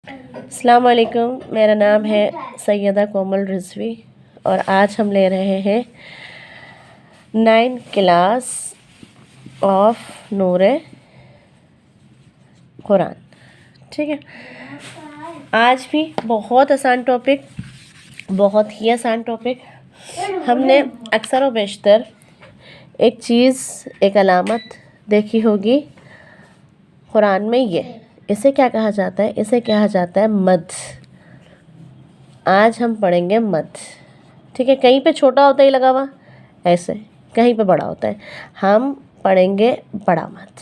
السلام علیکم، میرا نام ہے سیدہ کومل رضوی اور آج ہم لے رہے ہیں 9 کلاس آف نور قرآن. ٹھیک ہے، آج بھی بہت آسان ٹاپک، بہت ہی آسان ٹاپک. ہم نے اکثر و بیشتر ایک چیز، ایک علامت دیکھی ہوگی قرآن میں. اسے کیا کہا جاتا ہے؟ اسے کہا جاتا ہے مد. آج ہم پڑھیں گے مد. ٹھیک ہے، کہیں پہ چھوٹا ہوتا ہی لگا ہوا ایسے، کہیں پہ بڑا ہوتا ہے. ہم پڑھیں گے بڑا مد،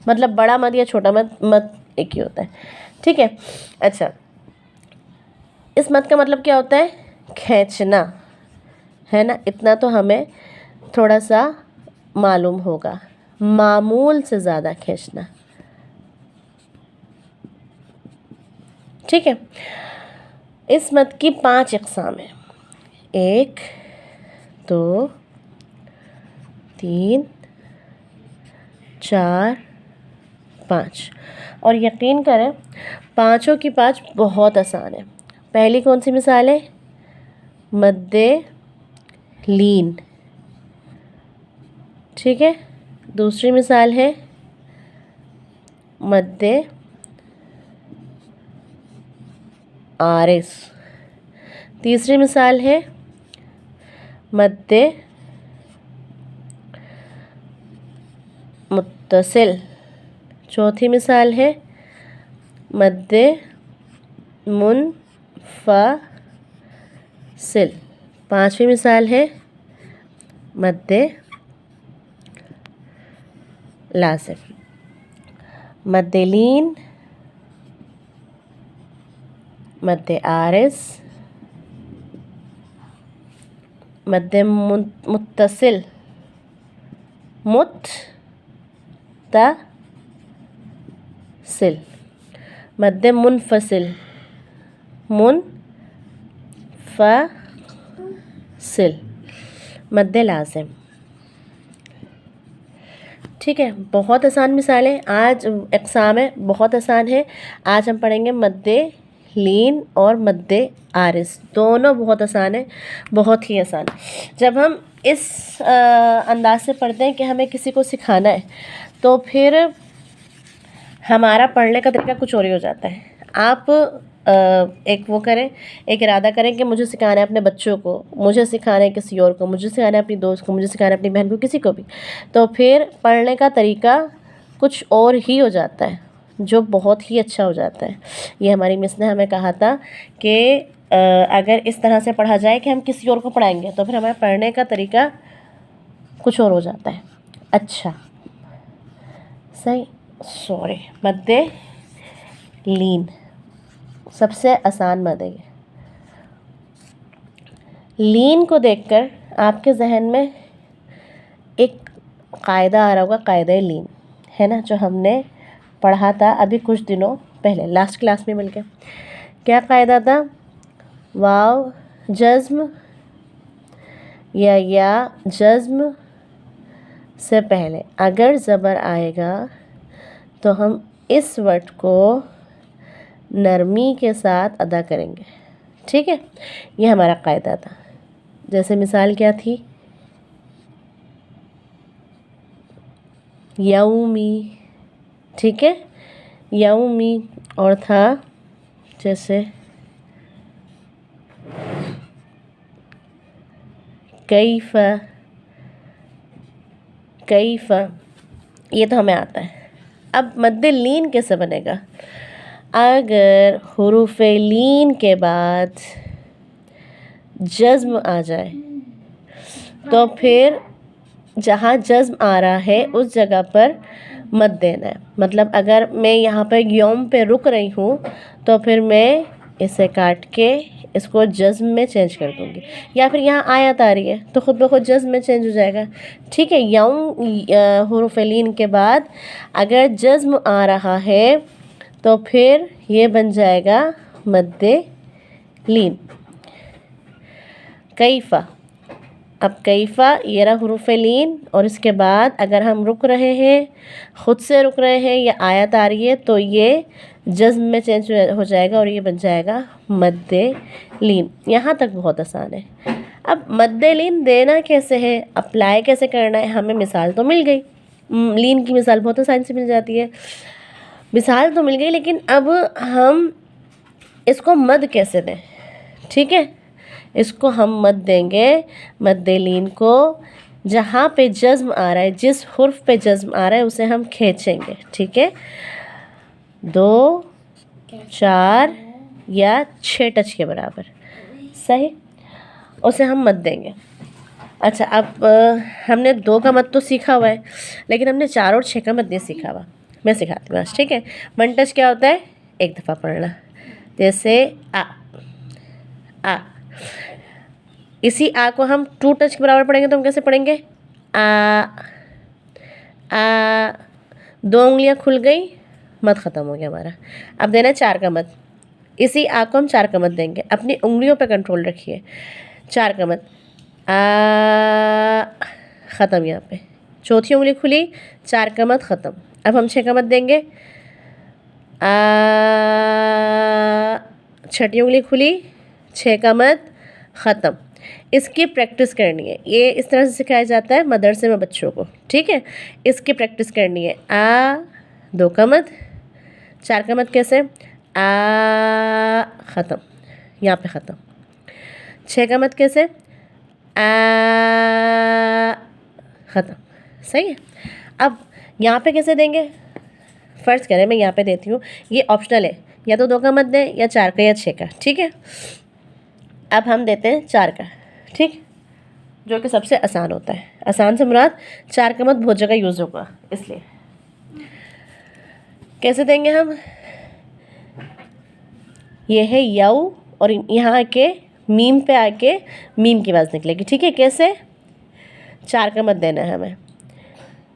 مطلب بڑا مد یا چھوٹا مد، مد ایک ہی ہوتا ہے. ٹھیک ہے، اچھا، اس مد کا مطلب کیا ہوتا ہے؟ کھینچنا ہے نا. اتنا تو ہمیں تھوڑا سا معلوم ہوگا، معمول سے زیادہ کھینچنا. ٹھیک ہے، اس مد کی 5 اقسام ہیں: 1 2 3 4 5. اور یقین کریں پانچوں کی 5 بہت آسان ہے. پہلی کون سی مثال ہے؟ مد لین. ٹھیک ہے، دوسری مثال ہے مد عارض. تیسری مثال ہے مد متصل. چوتھی مثال ہے مد منفصل. پانچویں مثال ہے مد لازم. مد لین، مد عارض، مد متصل، متصل، مد منفصل، منفصل، مد لازم. ٹھیک ہے، بہت آسان مثالیں. آج اقسام ہے، بہت آسان ہے. آج ہم پڑھیں گے مد لین اور مد عارض. دونوں بہت آسان ہیں، بہت ہی آسان. جب ہم اس انداز سے پڑھتے ہیں کہ ہمیں کسی کو سکھانا ہے تو پھر ہمارا پڑھنے کا طریقہ کچھ اور ہی ہو جاتا ہے. آپ ایک وہ کریں، ایک ارادہ کریں کہ مجھے سکھانا ہے اپنے بچوں کو، مجھے سکھانا ہے کسی اور کو، مجھے سکھانا ہے اپنی دوست کو، مجھے سکھانا ہے اپنی بہن کو، کسی کو بھی. تو پھر پڑھنے کا طریقہ کچھ اور ہی ہو جاتا ہے، جو بہت ہی اچھا ہو جاتا ہے. یہ ہماری مس نے ہمیں کہا تھا کہ اگر اس طرح سے پڑھا جائے کہ ہم کسی اور کو پڑھائیں گے تو پھر ہمیں پڑھنے کا طریقہ کچھ اور ہو جاتا ہے. اچھا، صحیح، سوری. مد لین سب سے آسان مد ہے. لین کو دیکھ کر آپ کے ذہن میں ایک قاعدہ آ رہا ہوگا، قاعدہ لین ہے نا، جو ہم نے پڑھا تھا ابھی کچھ دنوں پہلے لاسٹ کلاس میں مل کے. کیا قاعدہ تھا؟ واو جزم یا جزم سے پہلے اگر زبر آئے گا تو ہم اس ورڈ کو نرمی کے ساتھ ادا کریں گے. ٹھیک ہے، یہ ہمارا قاعدہ تھا. جیسے مثال کیا تھی؟ یومی. ٹھیک ہے، یومی. اور تھا جیسے کیف. کیف، یہ تو ہمیں آتا ہے. اب مد لین کیسے بنے گا؟ اگر حروف لین کے بعد جزم آ جائے تو پھر جہاں جزم آ رہا ہے اس جگہ پر مد دینا ہے. مطلب اگر میں یہاں پہ یوم پہ رک رہی ہوں تو پھر میں اسے کاٹ کے اس کو جزم میں چینج کر دوں گی، یا پھر یہاں آیت آ رہی ہے تو خود بخود جزم میں چینج ہو جائے گا. ٹھیک ہے، یوم حروف لین کے بعد اگر جزم آ رہا ہے تو پھر یہ بن جائے گا مد لین. کیفہ، اب کیفہ یہ رہا حروف لین، اور اس کے بعد اگر ہم رک رہے ہیں، خود سے رک رہے ہیں یا آیت آ رہی ہے تو یہ جزم میں چینج ہو جائے گا اور یہ بن جائے گا مد لین. یہاں تک بہت آسان ہے. اب مد لین دینا کیسے ہے، اپلائی کیسے کرنا ہے، ہمیں مثال تو مل گئی. لین کی مثال بہت آسانی سے مل جاتی ہے، مثال تو مل گئی، لیکن اب ہم اس کو مد کیسے دیں. ٹھیک ہے، اس کو ہم مد دیں گے، مد لین کو جہاں پہ جزم آ رہا ہے، جس حرف پہ جزم آ رہا ہے اسے ہم کھینچیں گے. ٹھیک ہے، 2 4 یا 6 ٹچ کے برابر. صحیح، اسے ہم مد دیں گے. اچھا، اب ہم نے 2 کا مد تو سیکھا ہوا ہے، لیکن ہم نے 4 اور 6 کا مد نہیں سیکھا ہوا. میں سکھاتی ہوں آج. ٹھیک ہے، 1 ٹچ کیا ہوتا ہے، ایک دفعہ پڑھنا. جیسے آ، اسی آ کو ہم 2 ٹچ کے برابر پڑھیں گے تو ہم کیسے پڑھیں گے، آ. 2 انگلیاں کھل گئی، مد ختم ہو گیا ہمارا. اب دینا ہے 4 کا مد. اسی آ کو ہم 4 کا مد دیں گے. اپنی انگلیوں پہ کنٹرول رکھیے. 4 کا مد، ختم. یہاں پہ چوتھی انگلی کھلی، 4 کا مد ختم. اب ہم 6 کا مد دیں گے، چھٹی انگلی کھلی، 6 کا مد ختم. اس کی پریکٹس کرنی ہے. یہ اس طرح سے سکھایا جاتا ہے مدرسے میں بچوں کو. ٹھیک ہے، اس کی پریکٹس کرنی ہے. 2 کا مد، 4 کا مد کیسے، ختم. یہاں پہ ختم. 6 کا مد کیسے، ختم. صحیح ہے. اب یہاں پہ کیسے دیں گے، فرض کریں میں یہاں پہ دیتی ہوں، یہ آپشنل ہے، یا تو 2 کا مد دیں یا 4 کا یا 6 کا. ٹھیک ہے، اب ہم دیتے ہیں 4 کا. ٹھیک، جو کہ سب سے آسان ہوتا ہے. آسان سے مراد 4 کا مد بہت جگہ یوز ہوگا، اس لیے. کیسے دیں گے ہم، یہ ہے یو، اور یہاں آ کے میم پہ آ کے میم کی آواز نکلے گی. ٹھیک ہے، کیسے، 4 کا مد دینا ہے ہمیں.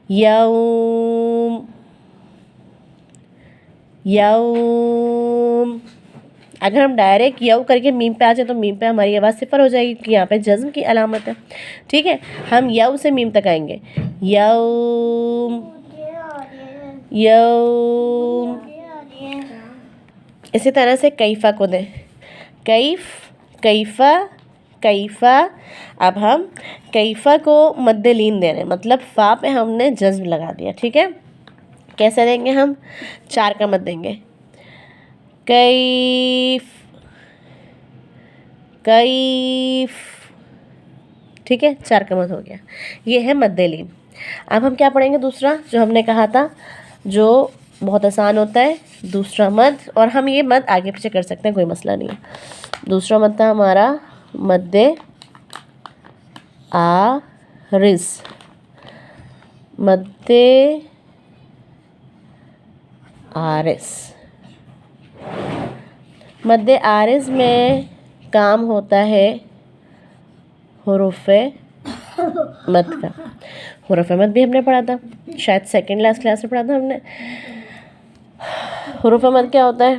یوم، یوم. اگر ہم ڈائریکٹ یو کر کے میم پہ آ جائیں تو میم پہ ہماری آواز صفر ہو جائے گی، کہ یہاں پہ جزم کی علامت ہے. ٹھیک ہے، ہم یو سے میم تک آئیں گے. یوم، یوم. اسی طرح سے کیفا کو دیں، کیف، کیفا، کیفا. اب ہم کیفا کو مد لین دے رہے ہیں، مطلب فا پہ ہم نے جزم لگا دیا. ٹھیک ہے، کیسے دیں گے ہم، 4 کا مد دیں گے. کیف، کیف. ٹھیک ہے، 4 کا مد ہو گیا. یہ ہے مد لین. اب ہم کیا پڑھیں گے، دوسرا جو ہم نے کہا تھا، جو بہت آسان ہوتا ہے، دوسرا مد. اور ہم یہ مد آگے پیچھے کر سکتے ہیں، کوئی مسئلہ نہیں ہے. دوسرا مد تھا ہمارا مد عارض. مد عارض، مد عارض میں کام ہوتا ہے حروف مد کا. حروف مد بھی ہم نے پڑھا تھا، شاید سیکنڈ لاسٹ کلاس میں پڑھا تھا ہم نے. حروف مد کیا ہوتا ہے،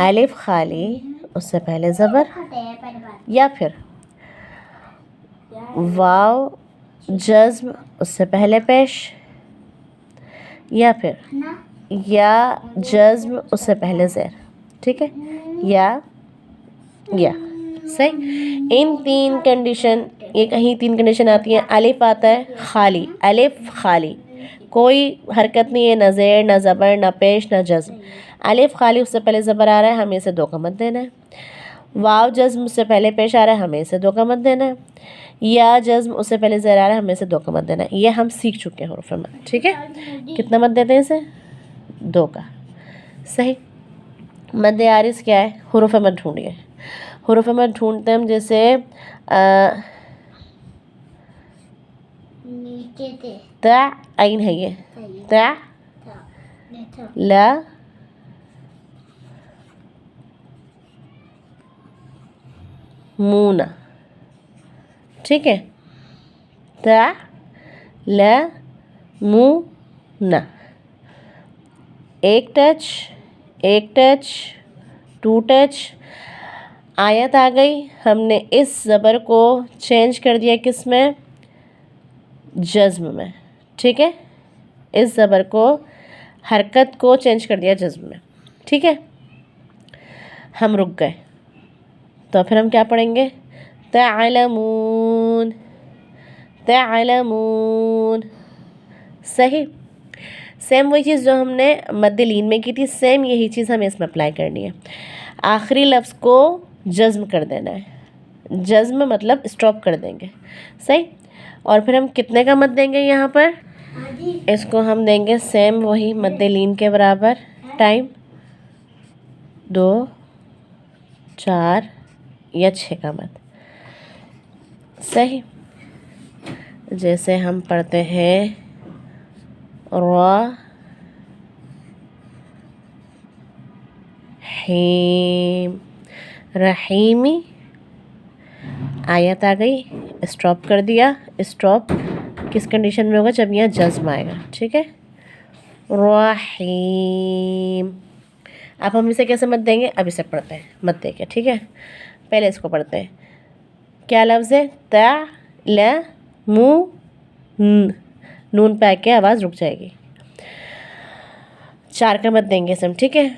الف خالی، اس سے پہلے زبر، یا پھر واو جزم، اس سے پہلے پیش، یا پھر یا جزم، اس سے پہلے زیر. ٹھیک ہے، یا صحیح. ان 3 کنڈیشن، یہ کہیں 3 کنڈیشن آتی ہیں. الف آتا ہے خالی، الف خالی، کوئی حرکت نہیں ہے، نہ زیر، نہ زبر، نہ پیش، نہ جزم. الف خالی، اس سے پہلے زبر آ رہا ہے، ہمیں اسے 2 کا مد دینا ہے. واو جزم، اس سے پہلے پیش آ رہا ہے، ہمیں اسے 2 کا مد دینا ہے. یا جزم، اس سے پہلے زیر آ رہا ہے، ہمیں اسے 2 کا مد دینا ہے. یہ ہم سیکھ چکے ہیں حروف مد. ٹھیک ہے، کتنا مد دیتے ہیں اسے، 2 کا. صحیح. مد عارض کیا ہے، حروف مد ڈھونڈیے. حروف مد ڈھونڈتے ہیں ہم، جیسے تا، عین ہے یہ، تا، لا، مونا. ٹھیک ہے، تا، لا، مونا. ایک ٹچ، ایک ٹچ، 2 ٹچ. آیت آ گئی، ہم نے اس زبر کو چینج کر دیا کس میں، جزم میں. ٹھیک ہے، اس زبر کو حرکت کو چینج کر دیا جزم میں. ٹھیک ہے, ہم رک گئے تو پھر ہم کیا پڑھیں گے؟ تعلمون تعلمون. صحیح. سیم وہی چیز جو ہم نے مد لین میں کی تھی, سیم یہی چیز ہمیں اس میں اپلائی کرنی ہے. آخری لفظ کو جزم کر دینا ہے. جزم مطلب اسٹاپ کر دیں گے. صحیح. اور پھر ہم کتنے کا مد دیں گے یہاں پر؟ اس کو ہم دیں گے سیم وہی مد لین کے برابر ٹائم, 2 4 یا 6 کا مد. صحیح. جیسے ہم پڑھتے ہیں رحیم, رحیمی. آیت آ گئی, اسٹاپ کر دیا. اسٹاپ کس کنڈیشن میں ہوگا؟ جب یہاں جزم آئے گا. ٹھیک ہے, رحیم. اب ہم اسے کیسے مد دیں گے؟ اب اسے پڑھتے ہیں مد دے کے. ٹھیک ہے, پہلے اس کو پڑھتے ہیں. کیا لفظ ہے؟ تعلمون. نون پہ آ کے آواز رک جائے گی. 4 کا مد دیں گے اسے ہم. ٹھیک ہے,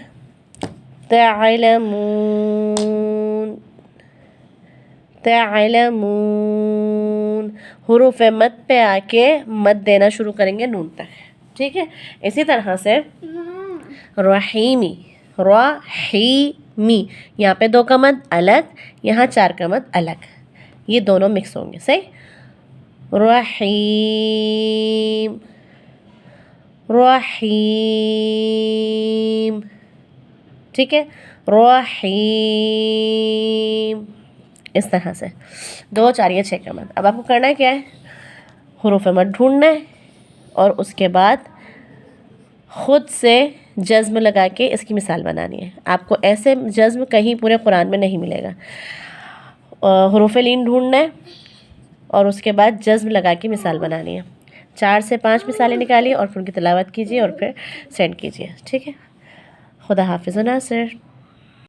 تعلمون تعلمون. حروف مد پہ آ کے مد دینا شروع کریں گے نون تک. ٹھیک ہے, اسی طرح سے رحیمی, رحیمی. یہاں پہ 2 کا مد الگ, یہاں 4 کا مد الگ. یہ دونوں مکس ہوں گے. صحیح. رحیم رحیم. ٹھیک ہے, رحیم. اس طرح سے 2 4 یا 6 کا مد. اب آپ کو کرنا ہے کیا ہے؟ حروف مد ڈھونڈنا ہے اور اس کے بعد خود سے جزم لگا کے اس کی مثال بنانی ہے. آپ کو ایسے جزم کہیں پورے قرآن میں نہیں ملے گا. حروف لین ڈھونڈنا ہے اور اس کے بعد جزم لگا کے مثال بنانی ہے. 4 سے 5 مثالیں نکالیے اور پھر ان کی تلاوت کیجیے اور پھر سینڈ کیجیے. ٹھیک ہے, خدا حافظ ناصر.